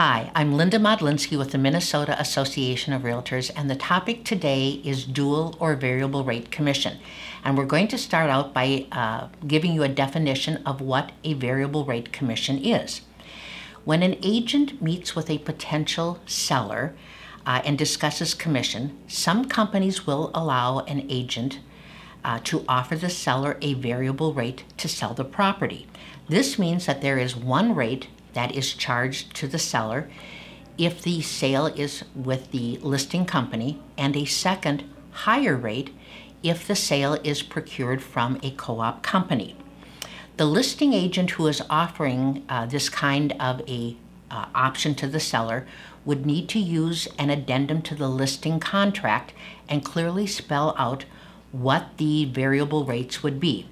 Hi, I'm Linda Modlinski with the Minnesota Association of Realtors, and the topic today is dual or variable rate commission. And we're going to start out by giving you a definition of what a variable rate commission is. When an agent meets with a potential seller and discusses commission, some companies will allow an agent to offer the seller a variable rate to sell the property. This means that there is one rate that is charged to the seller if the sale is with the listing company, and a second higher rate if the sale is procured from a co-op company. The listing agent who is offering this kind of a option to the seller would need to use an addendum to the listing contract and clearly spell out what the variable rates would be.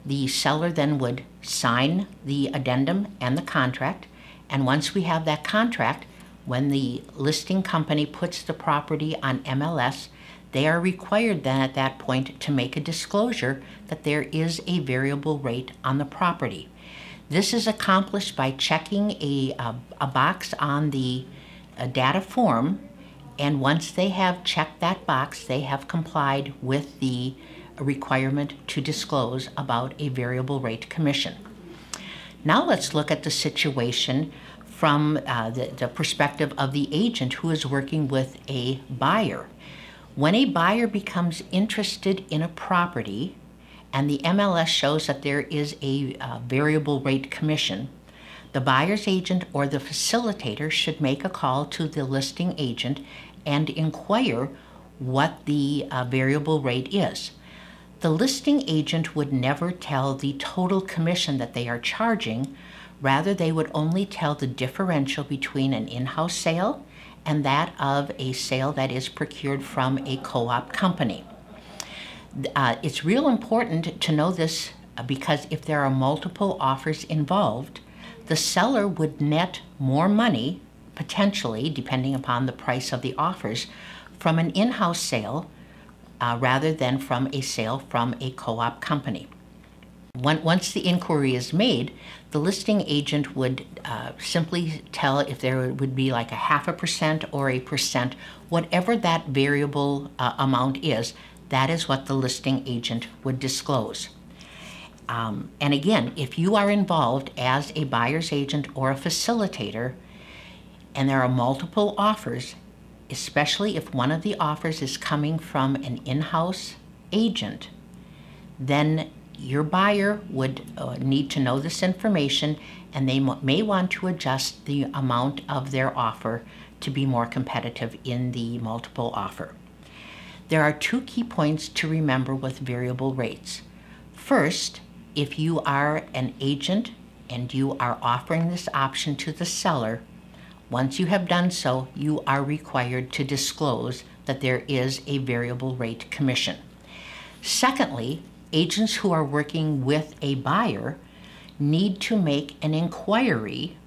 The seller then would sign the addendum and the contract, and once we have that contract, when the listing company puts the property on MLS, they are required then at that point to make a disclosure that there is a variable rate on the property. This is accomplished by checking a box on the data form, and once they have checked that box, they have complied with the requirement to disclose about a variable rate commission. Now let's look at the situation from the perspective of the agent who is working with a buyer. When a buyer becomes interested in a property and the MLS shows that there is a variable rate commission, the buyer's agent or the facilitator should make a call to the listing agent and inquire what the variable rate is. The listing agent would never tell the total commission that they are charging. Rather, they would only tell the differential between an in-house sale and that of a sale that is procured from a co-op company. It's real important to know this because if there are multiple offers involved, the seller would net more money, potentially, depending upon the price of the offers, from an in-house sale rather than from a sale from a co-op company. Once the inquiry is made, the listing agent would simply tell if there would be like a 0.5% or 1%, whatever that variable amount is, that is what the listing agent would disclose. And again, if you are involved as a buyer's agent or a facilitator and there are multiple offers, especially if one of the offers is coming from an in-house agent, then your buyer would need to know this information, and they may want to adjust the amount of their offer to be more competitive in the multiple offer. There are two key points to remember with variable rates. First, if you are an agent and you are offering this option to the seller, once you have done so, you are required to disclose that there is a variable rate commission. Secondly, agents who are working with a buyer need to make an inquiry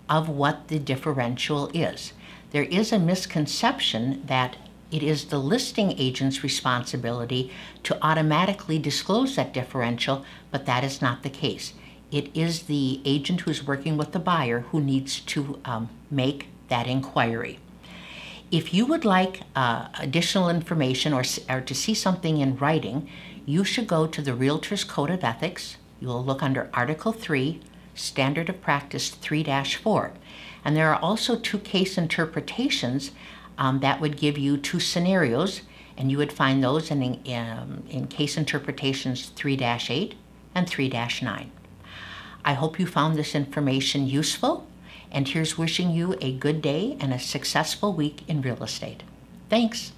of what the differential is. There is a misconception that it is the listing agent's responsibility to automatically disclose that differential, but that is not the case. It is the agent who's working with the buyer who needs to make that inquiry. If you would like additional information or to see something in writing, you should go to the Realtors Code of Ethics. You will look under Article 3, Standard of Practice 3-4. And there are also two case interpretations that would give you two scenarios, and you would find those in case interpretations 3-8 and 3-9. I hope you found this information useful, and here's wishing you a good day and a successful week in real estate. Thanks.